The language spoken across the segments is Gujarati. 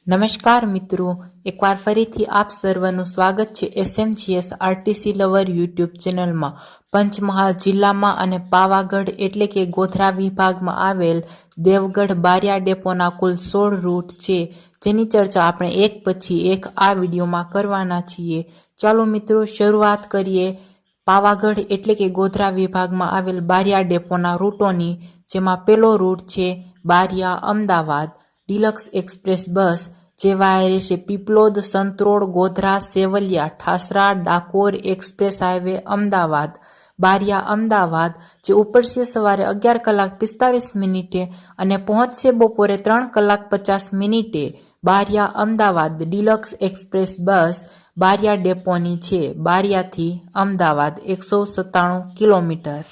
નમસ્કાર મિત્રો, એકવાર ફરીથી આપ સર્વનું સ્વાગત છે SMGS આરટીસી લવર યુટ્યુબ ચેનલમાં। પંચમહાલ જિલ્લામાં અને પાવાગઢ એટલે કે ગોધરા વિભાગમાં આવેલ દેવગઢ બારિયા ડેપોના કુલ 16 રૂટ છે, જેની ચર્ચા આપણે એક પછી એક આ વિડીયોમાં કરવાના છીએ। ચાલો મિત્રો શરૂઆત કરીએ પાવાગઢ એટલે કે ગોધરા વિભાગમાં આવેલ બારિયા ડેપોના રૂટોની, જેમાં પહેલો રૂટ છે બારિયા અમદાવાદ ડિલક્સ એક્સપ્રેસ બસ, જે વાયા રહેશે પીપલોદ, સંતરોડ, ગોધરા, સેવલિયા, ઠાસરા, ડાકોર એક્સપ્રેસ હાઈવે અમદાવાદ। બારિયા અમદાવાદ જે ઉપડશે સવારે 11 કલાક 45 મિનિટે અને પહોંચશે બપોરે 3 કલાક 50 મિનિટે। Baria Ahmedabad deluxe express bus Baria ડેપોની છે, બારિયાથી અમદાવાદ 197 કિલોમીટર।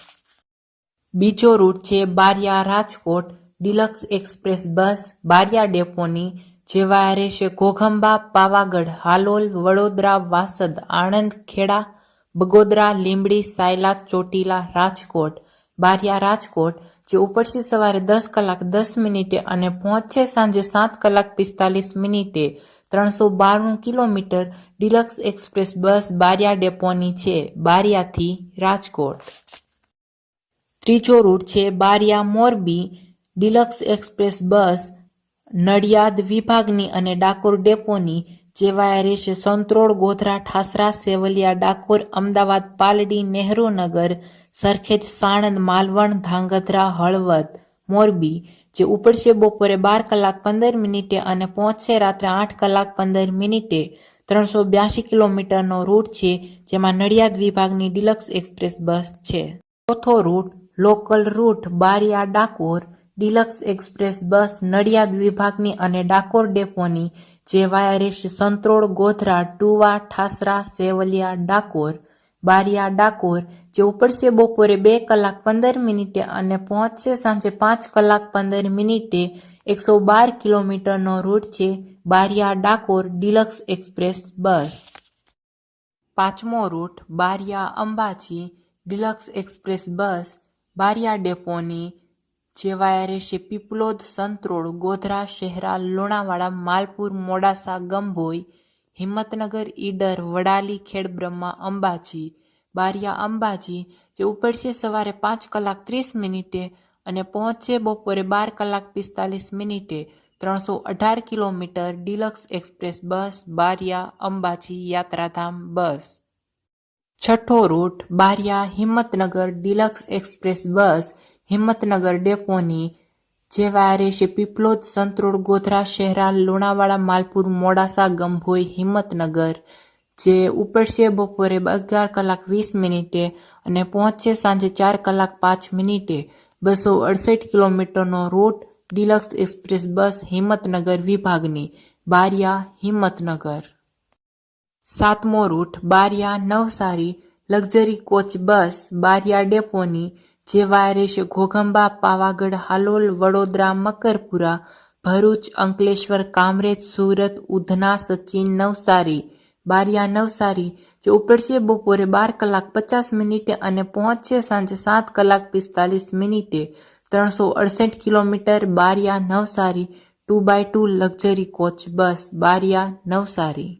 બીજો રૂટ છે Baria Rajkot deluxe express bus Baria ડેપોની, જે વાયા રહેશે ઘોઘંબા, પાવાગઢ, હાલોલ, વડોદરા, વાસદ, આણંદ, ખેડા, બગોદરા, લીંબડી, સાયલા, ચોટીલા, રાજકોટ। બારિયા રાજકોટ જે ઉપડશે સવારે 10 કલાક 10 મિનિટે અને પહોંચશે સાંજે 7 કલાક 45 મિનિટે, 392 kilometre. Deluxe express bus Baria ડેપોની છે, બારિયાથી રાજકોટ। ત્રીજો રૂટ છે Baria Morbi deluxe express bus Nadiad વિભાગની અને ડાકોર ડેપોની, જે વાયા રહેશે સંતરોડ, ગોધરા, ઠાસરા, સેવલિયા, ડાકોર, અમદાવાદ, પાલડી, નહેરુનગર, સરખેજ, સાણંદ, માલવણ, ધાંગધ્રા, હળવદ, મોરબી, જે ઉપડશે બપોરે 12 કલાક 15 મિનિટે અને પહોંચશે રાત્રે 8 કલાક 15 મિનિટે। 382 કિલોમીટરનો રૂટ છે, જેમાં નડિયાદ વિભાગની ડિલક્સ એક્સપ્રેસ બસ છે। ચોથો route local route Baria Dakor deluxe express bus Nadiad વિભાગની અને ડાકોર ડેપોની, જે વાયા રહેશે સંતરોડ, ગોધરા, ટુવા, ઠાસરા, સેવલિયા, ડાકોર। બારિયા ડાકોર જે ઉપડશે બપોરે 2 કલાક 15 મિનિટે અને પહોંચશે સાંજે 5 કલાક 15 મિનિટે। 112 કિલોમીટરનો રૂટ છે Baria Dakor deluxe express bus. પાંચમો route Baria Ambaji deluxe express bus Baria ડેપોની, જે વાયા રહેશે પીપલોદ, સંતરોડ, ગોધરા, શહેરા, લુણાવાડા, માલપુર, મોડાસા, ગંભોઈ, હિંમતનગર, ઈડર, વડાલી, ખેડબ્રહ્મા, અંબાજી। બારિયા અંબાજી જે ઉપડશે સવારે 5 કલાક 30 મિનિટે અને પહોંચશે બપોરે 12 કલાક 45 મિનિટે, 318 kilometre. Deluxe express bus Baria Ambaji યાત્રાધામ બસ। છઠ્ઠો route Baria Himmatnagar deluxe express bus Himmatnagar ડેપોની, જે વાયા રહેશે પીપલોદ, સંતરોડ, ગોધરા, શહેરા, લુણાવાડા, માલપુર, મોડાસા, ગંભોઈ, હિંમતનગર, જે ઉપડશે બપોરે 11 કલાક 20 મિનિટે અને પહોંચશે સાંજે 4 કલાક 5 મિનિટે। 268 કિલોમીટરનો route deluxe express bus Himmatnagar વિભાગની, બારિયા હિંમતનગર। સાતમો route Baria Navsari luxury coach bus Baria ડેપોની, જે વાયા રહેશે ઘોઘંબા, પાવાગઢ, હાલોલ, વડોદરા, મકરપુરા, ભરૂચ, અંકલેશ્વર, કામરેજ, સુરત, ઉધના, સચિન, નવસારી। બારિયા નવસારી જે ઉપડશે બપોરે 12 કલાક 50 મિનિટે અને પહોંચશે સાંજે 7 કલાક 45 મિનિટે, 368 kilometre. Baria Navsari 2x2 luxury coach bus Baria Navsari.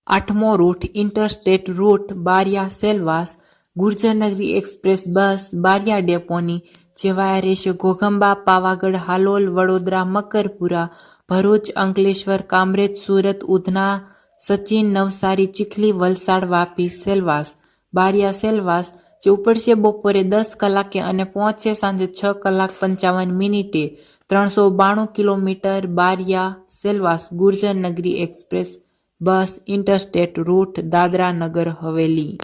આઠમો route interstate route Baria Silvassa Gurjarnagari express bus Baria ડેપોની, જે વાયા રહેશે ઘોઘંબા, પાવાગઢ, હાલોલ, વડોદરા, મકરપુરા, ભરૂચ, અંકલેશ્વર, કામરેજ, સુરત, ઉધના, સચિન, નવસારી, ચીખલી, વલસાડ, વાપી, સેલવાસ। બારિયા સેલવાસ જે ઉપડશે બપોરે 10 કલાકે અને પહોંચશે સાંજે 6 કલાક 55 મિનિટે, 392 kilometre. Baria Silvassa Gurjarnagari express bus interstate route Dadra Nagar Haveli.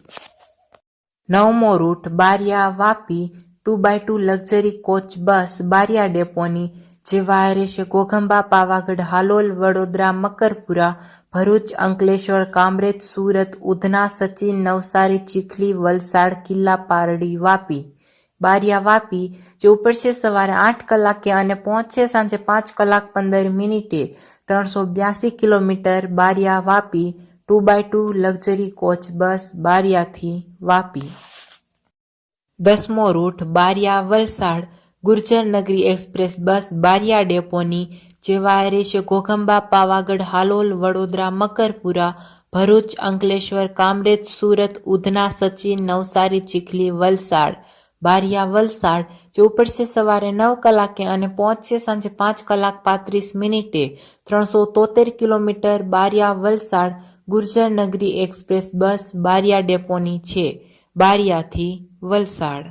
નવમો route Baria Vapi 2x2 luxury coach bus Baria ડેપોની, જે વાયા રહેશે ઘોઘંબા, પાવાગઢ, હાલોલ, વડોદરા, મકરપુરા, ભરૂચ, અંકલેશ્વર, કામરેજ, સુરત, ઉધના, સચિન, નવસારી, ચીખલી, વલસાડ, કિલ્લા પારડી, વાપી। બારિયા વાપી જે ઉપડશે સવારે 8 કલાકે અને પહોંચશે સાંજે 5 કલાક 15 મિનિટે, 382 kilometre. Baria Vapi 2x2 luxury coach bus બારિયાથી વાપી। 10મો route Baria Valsad Gurjarnagari express bus Baria ડેપોની, જે વાયા રહેશે ઘોઘંબા, પાવાગઢ, હાલોલ, વડોદરા, મકરપુરા, ભરૂચ, અંકલેશ્વર, કામરેજ, સુરત, ઉધના, સચિન, નવસારી, ચીખલી, વલસાડ. બારિયા વલસાડ જે ઉપડશે સવારે 9 કલાકે અને પહોંચશે સાંજે 5 કલાક 35 મિનિટે. 373 kilometre. Bariya Valsad Gurjar Nagari express bus Baria ડેપોની છે, બારિયાથી વલસાડ.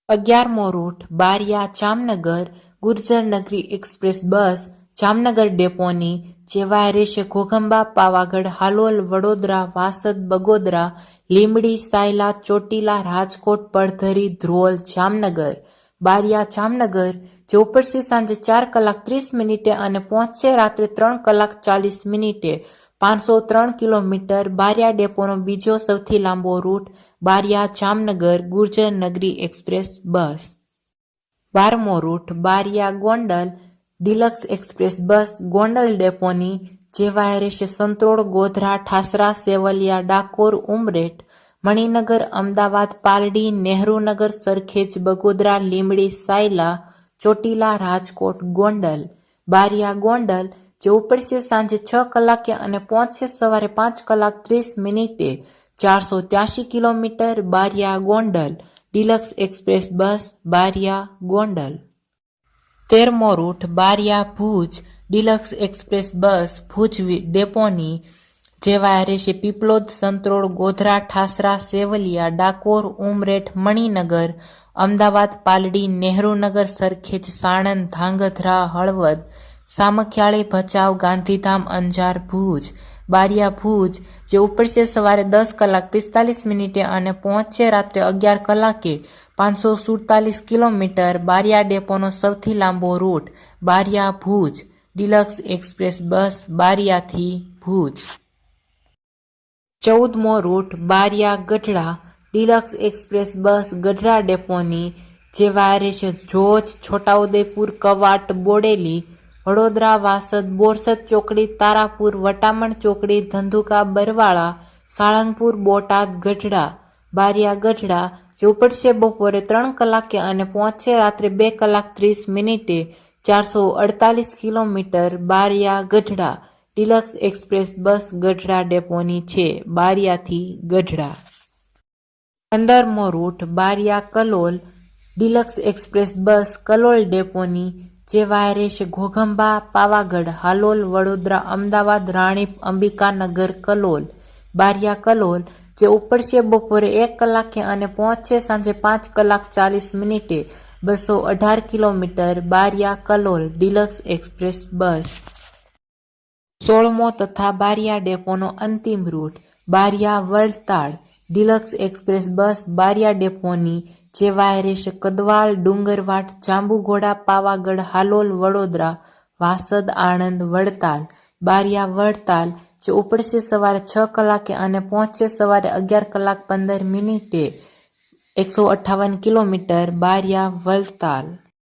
11મો રૂટ બારિયા જામનગર ગુર્જર નગરી એક્સપ્રેસ બસ જામનગર ડેપોની, જે વાયા રહેશે ઘોઘંબા, પાવાગઢ, હાલોલ, વડોદરા, વાસદ, બગોદરા, લીંબડી, સાયલા, ચોટીલા, રાજકોટ, પડધરી, ધ્રોલ, જામનગર. બારિયા જામનગર જે ઉપડશે સાંજે 4 કલાક 30 મિનિટે અને પહોંચશે રાત્રે 3 કલાક 40 મિનિટે. 503 કિલોમીટર. બારિયા ડેપોનો બીજો સૌથી લાંબો route Bariya Jamnagar Gurjar Nagari express bus. 12મો route Baria Gondal deluxe express bus Gondal ડેપોની, જે વાયા રહેશે સંત્રોડ, ગોધરા, ઠાસરા, સેવલિયા, ડાકોર, ઉમરેઠ, મણિનગર, અમદાવાદ, પાલડી, નહેરુનગર, સરખેજ, બગોદરા, લીંબડી, સાયલા, ચોટીલા, રાજકોટ, ગોંડલ. બારિયા ગોંડલ જે ઉપડશે સાંજે 6 કલાકે અને પહોંચશે સવારે 5 કલાક 30 મિનિટે. 483 kilometre. Baria Gondal deluxe express bus Baria Gondal. 13મો route Baria Bhuj deluxe express bus Bhuj ડેપોની, જે વાયા રહેશે પીપલોદ, સંત્રોડ, ગોધરા, ઠાસરા, સેવલિયા, ડાકોર, ઉમરેઠ, મણિનગર, અમદાવાદ, પાલડી, નહેરુનગર, સરખેજ, સાણંદ, ધાંગધ્રા, હળવદ, સામખિયાળી, ભચાઉ, ગાંધીધામ, અંજાર, ભુજ. બારિયા ભુજ જે ઉપડશે સવારે 10 કલાક 45 મિનિટે અને પહોંચશે રાત્રે 11 કલાકે. 547 કિલોમીટર. બારિયા ડેપોનો સૌથી લાંબો route Baria Bhuj deluxe express bus બારિયાથી ભુજ. 14મો route Baria Gadhada deluxe express bus Gadhada ડેપોની, જે વાયા રહેશે જોજ, છોટાઉદેપુર, કવાટ, બોડેલી, વડોદરા, વાસદ, બોરસદ ચોકડી, તારાપુર, વટામણ ચોકડી, ધંધુકા, બરવાળા, સાળંગપુર, બોટાદ, ગઢડા. બારિયા ગઢડા જે ઉપડશે બપોરે 3 કલાકે અને પહોંચશે રાત્રે 2 કલાક 30 મિનિટે. 448 kilometre. Baria Gadhada deluxe express bus Gadhada ડેપોની છે, બારિયાથી ગઢડા. 15મો route Baria Kalol deluxe express bus Kalol ડેપોની, જે વાયા રહેશે ઘોઘંબા, પાવાગઢ, હાલોલ, વડોદરા, અમદાવાદ, રાણીપ, અંબિકાનગર, કલોલ. બારિયા કલોલ જે ઉપડશે બપોરે 1 કલાકે અને પહોંચશે સાંજે 5 કલાક 40 મિનિટે. 218 kilometre. Baria Kalol deluxe express bus. 16મો તથા બારિયા ડેપોનો અંતિમ રૂટ બારિયા વલતાડ ડિલક્સ એક્સપ્રેસ બસ બારિયા ડેપોની, જે વાયા રહેશે કદવાલ, ડુંગરવાટ, જાંબુઘોડા, પાવાગઢ, હાલોલ, વડોદરા, વાસદ, આણંદ, વડતાલ. બારિયા વડતાલ જે ઉપડશે સવારે 6 કલાકે અને પહોંચશે સવારે 11 કલાક 15 મિનિટે. 158 કિલોમીટર. બારિયા વલતાલ.